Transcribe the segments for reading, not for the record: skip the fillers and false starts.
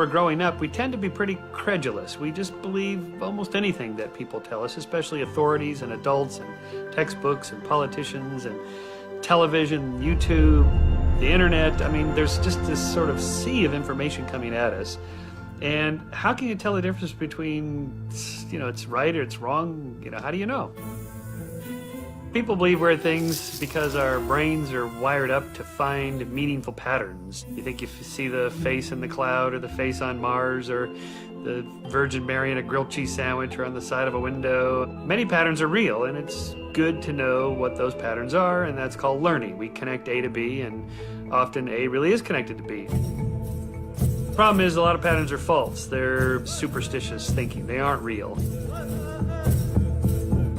We're growing up, we tend to be pretty credulous. We just believe almost anything that people tell us, especially authorities and adults and textbooks and politicians and television, YouTube, the internet. I mean, there's just this sort of sea of information coming at us. And how can you tell the difference between, it's right or it's wrong? How do you know? People believe weird things because our brains are wired up to find meaningful patterns. You think if you see the face in the cloud or the face on Mars or the Virgin Mary in a grilled cheese sandwich or on the side of a window. Many patterns are real, and it's good to know what those patterns are, and that's called learning. We connect A to B, and often A really is connected to B. The problem is a lot of patterns are false. They're superstitious thinking. They aren't real.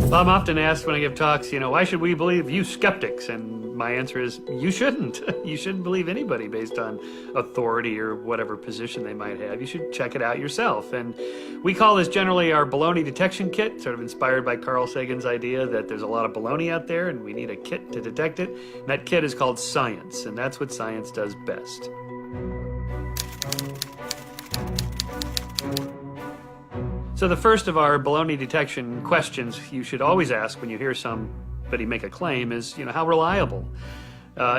Well, I'm often asked when I give talks, why should we believe you skeptics? And my answer is, you shouldn't. You shouldn't believe anybody based on authority or whatever position they might have. You should check it out yourself. And we call this generally our baloney detection kit, sort of inspired by Carl Sagan's idea that there's a lot of baloney out there and we need a kit to detect it. And that kit is called science, and that's what science does best. So the first of our baloney detection questions you should always ask when you hear somebody make a claim is, how reliable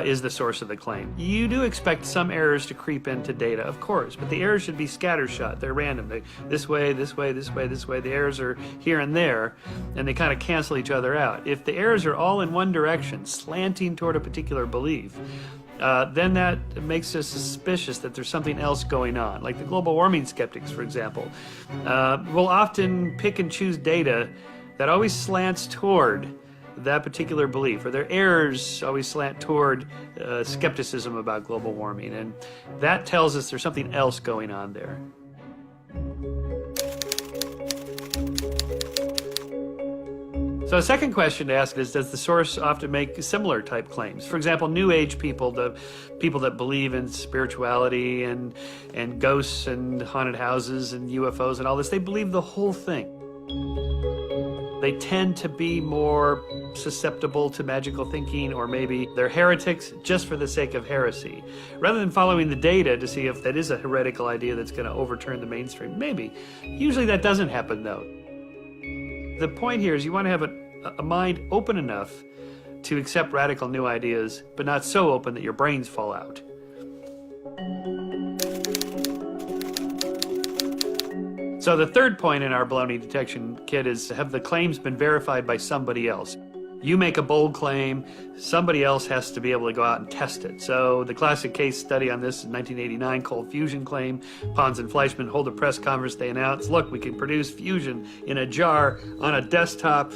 is the source of the claim? You do expect some errors to creep into data, of course, but the errors should be scattershot. They're random. This way, this way, this way, this way. The errors are here and there, and they kind of cancel each other out. If the errors are all in one direction, slanting toward a particular belief, then that makes us suspicious that there's something else going on. Like the global warming skeptics, for example, will often pick and choose data that always slants toward that particular belief, or their errors always slant toward skepticism about global warming. And that tells us there's something else going on there. So a second question to ask is, does the source often make similar type claims? For example, New Age people, the people that believe in spirituality and ghosts and haunted houses and UFOs and all this, they believe the whole thing. They tend to be more susceptible to magical thinking, or maybe they're heretics just for the sake of heresy. Rather than following the data to see if that is a heretical idea that's going to overturn the mainstream, maybe. Usually that doesn't happen, though. The point here is you want to have a mind open enough to accept radical new ideas, but not so open that your brains fall out. So the third point in our baloney detection kit is, have the claims been verified by somebody else? You make a bold claim, somebody else has to be able to go out and test it. So the classic case study on this is 1989 cold fusion claim. Pons and Fleischmann hold a press conference. They announce, look, we can produce fusion in a jar on a desktop.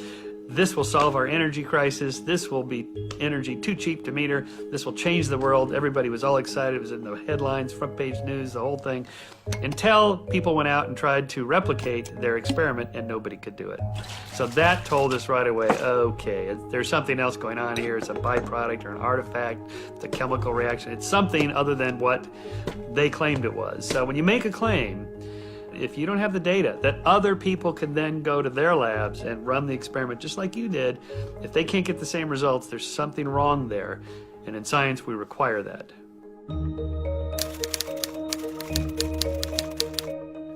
This will solve our energy crisis. This will be energy too cheap to meter. This will change the world. Everybody was all excited. It was in the headlines, front page news, the whole thing. Until people went out and tried to replicate their experiment and nobody could do it. So that told us right away, okay, there's something else going on here. It's a byproduct or an artifact. It's a chemical reaction. It's something other than what they claimed it was. So when you make a claim, if you don't have the data that other people can then go to their labs and run the experiment just like you did, if they can't get the same results, there's something wrong there. And in science, we require that.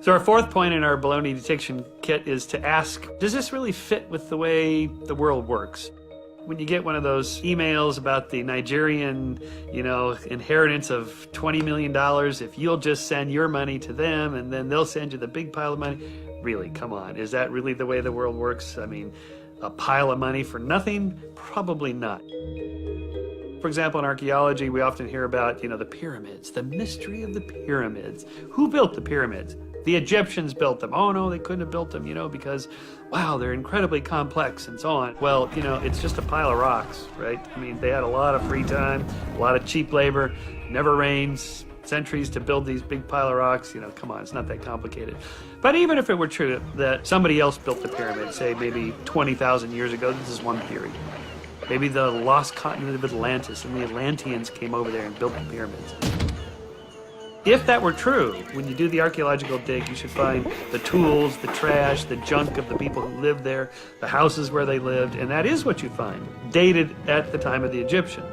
So our fourth point in our baloney detection kit is to ask, does this really fit with the way the world works? When you get one of those emails about the Nigerian, inheritance of $20 million, if you'll just send your money to them and then they'll send you the big pile of money, really, come on, is that really the way the world works? I mean, a pile of money for nothing? Probably not. For example, in archaeology, we often hear about, the pyramids, the mystery of the pyramids. Who built the pyramids? The Egyptians built them. Oh no, they couldn't have built them, because, wow, they're incredibly complex and so on. Well, it's just a pile of rocks, right? I mean, they had a lot of free time, a lot of cheap labor, never rains, centuries to build these big pile of rocks. Come on, it's not that complicated. But even if it were true that somebody else built the pyramid, say maybe 20,000 years ago, this is one theory. Maybe the lost continent of Atlantis and the Atlanteans came over there and built the pyramids. If that were true, when you do the archaeological dig, you should find the tools, the trash, the junk of the people who lived there, the houses where they lived, and that is what you find, dated at the time of the Egyptians.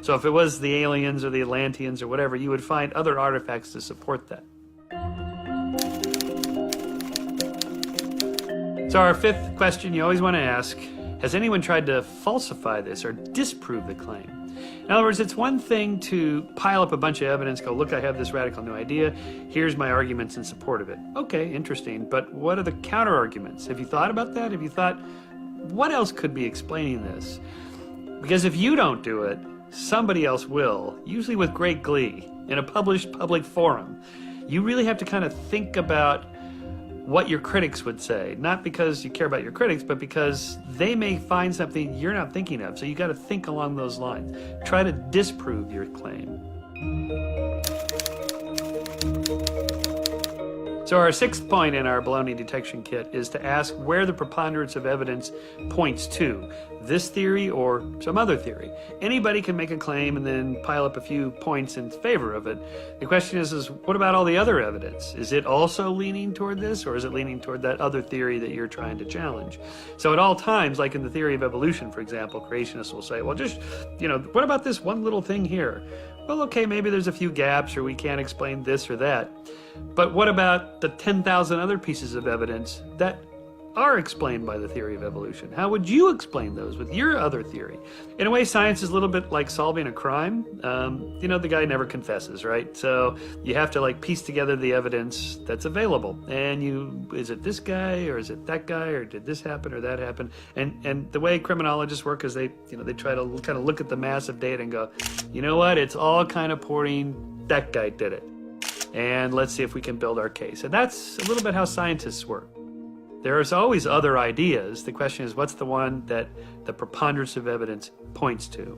So if it was the aliens or the Atlanteans or whatever, you would find other artifacts to support that. So our fifth question you always want to ask, has anyone tried to falsify this or disprove the claim? In other words, it's one thing to pile up a bunch of evidence, go, look, I have this radical new idea, here's my arguments in support of it. Okay, interesting, but what are the counter arguments? Have you thought about that? Have you thought, what else could be explaining this? Because if you don't do it, somebody else will, usually with great glee, in a published public forum. You really have to kind of think about what your critics would say, not because you care about your critics, but because they may find something you're not thinking of. So you got to think along those lines. Try to disprove your claim. So our sixth point in our baloney detection kit is to ask where the preponderance of evidence points to, this theory or some other theory. Anybody can make a claim and then pile up a few points in favor of it. The question is what about all the other evidence? Is it also leaning toward this, or is it leaning toward that other theory that you're trying to challenge? So at all times, like in the theory of evolution, for example, creationists will say, well, just, what about this one little thing here? Well, okay, maybe there's a few gaps, or we can't explain this or that. But what about the 10,000 other pieces of evidence that are explained by the theory of evolution? How would you explain those with your other theory? In a way, science is a little bit like solving a crime. The guy never confesses, right? So you have to piece together the evidence that's available. And is it this guy, or is it that guy, or did this happen or that happen? And the way criminologists work is they try to kind of look at the massive data and go, you know what? It's all kind of pointing that guy did it. And let's see if we can build our case. And that's a little bit how scientists work. There's always other ideas. The question is, what's the one that the preponderance of evidence points to?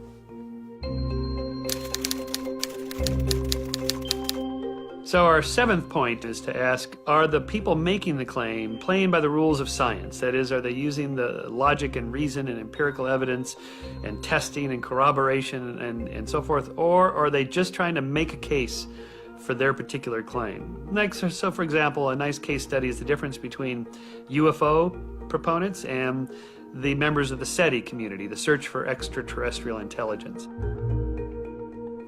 So our seventh point is to ask, are the people making the claim playing by the rules of science? That is, are they using the logic and reason and empirical evidence and testing and corroboration and so forth? Or are they just trying to make a case for their particular claim? So for example, a nice case study is the difference between UFO proponents and the members of the SETI community, the Search for Extraterrestrial Intelligence.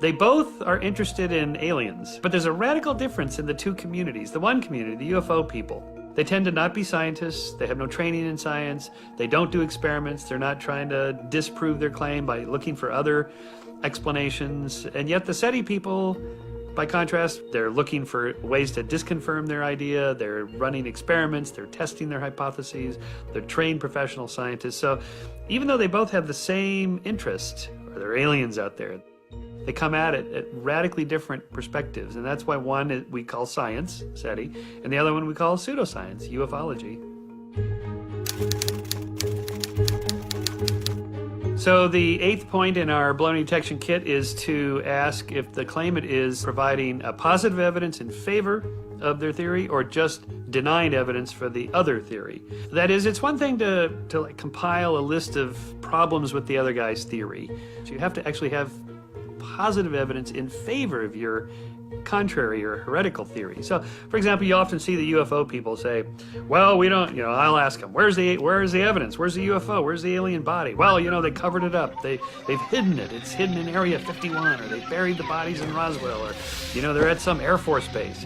They both are interested in aliens, but there's a radical difference in the two communities. The one community, the UFO people, they tend to not be scientists, they have no training in science, they don't do experiments, they're not trying to disprove their claim by looking for other explanations, and yet the SETI people, by contrast, they're looking for ways to disconfirm their idea, they're running experiments, they're testing their hypotheses, they're trained professional scientists. So even though they both have the same interest, or there are aliens out there, they come at it at radically different perspectives. And that's why one we call science, SETI, and the other one we call pseudoscience, ufology. So the eighth point in our baloney detection kit is to ask if the claimant is providing a positive evidence in favor of their theory or just denying evidence for the other theory. That is, it's one thing to compile a list of problems with the other guy's theory. So you have to actually have positive evidence in favor of your contrary or heretical theory. So, for example, you often see the UFO people say, well, we don't, I'll ask them, where's the evidence? Where's the UFO? Where's the alien body? Well, they covered it up. They've hidden it. It's hidden in Area 51, or they buried the bodies in Roswell, or, they're at some Air Force base.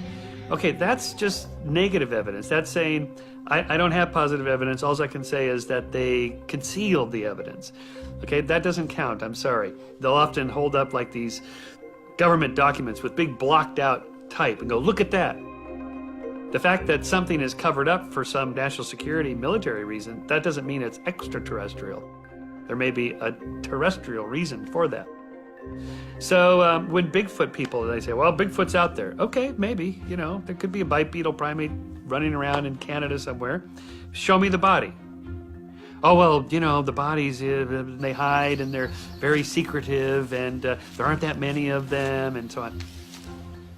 Okay, that's just negative evidence. That's saying, I don't have positive evidence. All I can say is that they concealed the evidence. Okay, that doesn't count. I'm sorry. They'll often hold up these government documents with big blocked out type and go, look at that. The fact that something is covered up for some national security military reason, that doesn't mean it's extraterrestrial. There may be a terrestrial reason for that. So when Bigfoot people, they say, well, Bigfoot's out there. Okay, maybe, there could be a bipedal primate running around in Canada somewhere. Show me the body. Oh, well, the bodies, they hide and they're very secretive and there aren't that many of them and so on.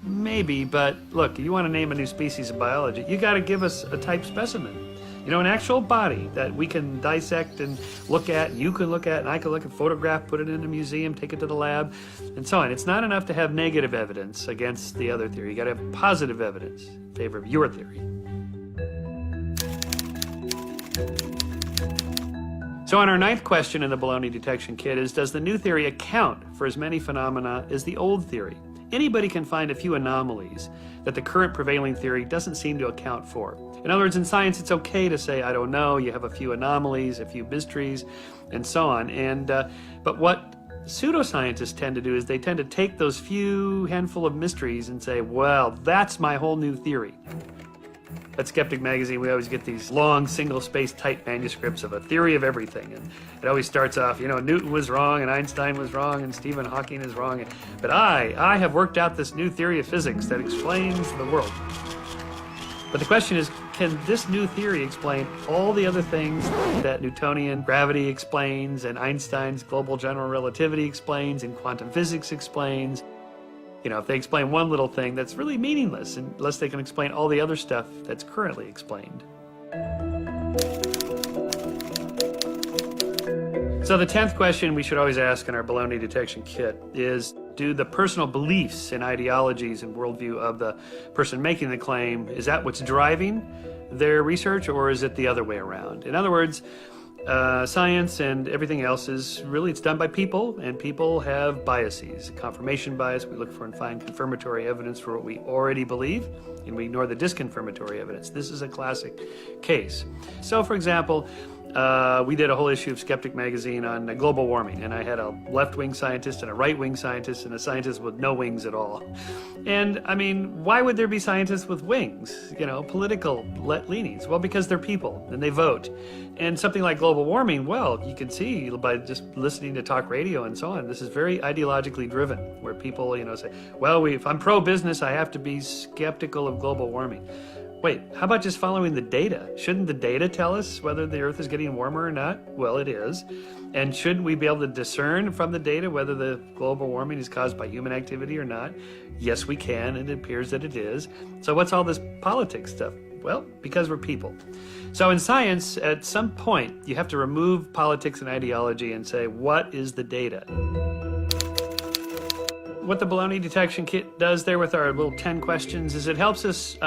Maybe, but look, you want to name a new species of biology, you got to give us a type specimen. An actual body that we can dissect and look at, and you can look at, and I can look at, photograph, put it in a museum, take it to the lab, and so on. It's not enough to have negative evidence against the other theory. You got to have positive evidence in favor of your theory. So on our ninth question in the baloney detection kit is, does the new theory account for as many phenomena as the old theory? Anybody can find a few anomalies that the current prevailing theory doesn't seem to account for. In other words, in science, it's okay to say, I don't know, you have a few anomalies, a few mysteries, and so on. But what pseudoscientists tend to do is they tend to take those few handful of mysteries and say, well, that's my whole new theory. At Skeptic Magazine, we always get these long, single-space type manuscripts of a theory of everything. And it always starts off, Newton was wrong, and Einstein was wrong, and Stephen Hawking is wrong. But I have worked out this new theory of physics that explains the world. But the question is, can this new theory explain all the other things that Newtonian gravity explains, and Einstein's global general relativity explains, and quantum physics explains? If they explain one little thing, that's really meaningless unless they can explain all the other stuff that's currently explained. So the 10th question we should always ask in our baloney detection kit is, do the personal beliefs and ideologies and worldview of the person making the claim, is that what's driving their research, or is it the other way around? In other words, science and everything else it's done by people, and people have biases. Confirmation bias, we look for and find confirmatory evidence for what we already believe, and we ignore the disconfirmatory evidence. This is a classic case. So, for example, we did a whole issue of Skeptic Magazine on global warming, and I had a left-wing scientist and a right-wing scientist and a scientist with no wings at all. And, why would there be scientists with wings, political leanings? Well, because they're people, and they vote. And something like global warming, well, you can see by just listening to talk radio and so on, this is very ideologically driven, where people, say, well, if I'm pro-business, I have to be skeptical of global warming. Wait, how about just following the data? Shouldn't the data tell us whether the Earth is getting warmer or not? Well, it is. And shouldn't we be able to discern from the data whether the global warming is caused by human activity or not? Yes, we can, and it appears that it is. So what's all this politics stuff? Well, because we're people. So in science, at some point, you have to remove politics and ideology and say, what is the data? What the baloney detection kit does there with our little 10 questions is it helps us,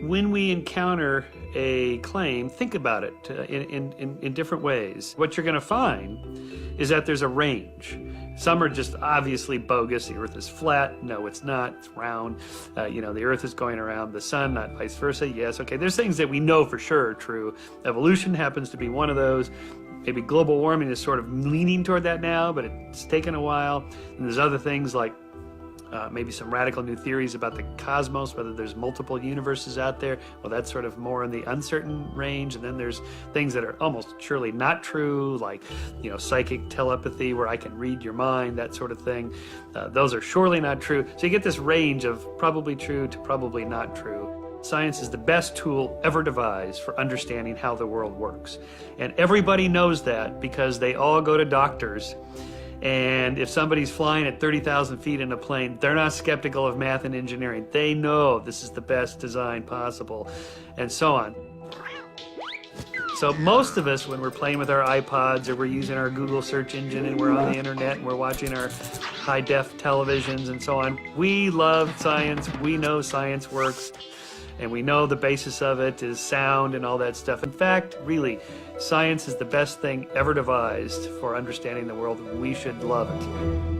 when we encounter a claim, think about it in different ways. What you're going to find is that there's a range. Some are just obviously bogus. The Earth is flat. No, it's not. It's round. The Earth is going around the sun, not vice versa. Yes, okay. There's things that we know for sure are true. Evolution happens to be one of those. Maybe global warming is sort of leaning toward that now, but it's taken a while. And there's other things like maybe some radical new theories about the cosmos, whether there's multiple universes out there. Well, that's sort of more in the uncertain range. And then there's things that are almost surely not true, like, psychic telepathy, where I can read your mind, that sort of thing. Those are surely not true. So you get this range of probably true to probably not true. Science is the best tool ever devised for understanding how the world works. And everybody knows that because they all go to doctors. And if somebody's flying at 30,000 feet in a plane, they're not skeptical of math and engineering. They know this is the best design possible, and so on. So most of us, when we're playing with our iPods or we're using our Google search engine and we're on the internet and we're watching our high-def televisions and so on, we love science. We know science works. And we know the basis of it is sound and all that stuff. In fact, really, science is the best thing ever devised for understanding the world. We should love it.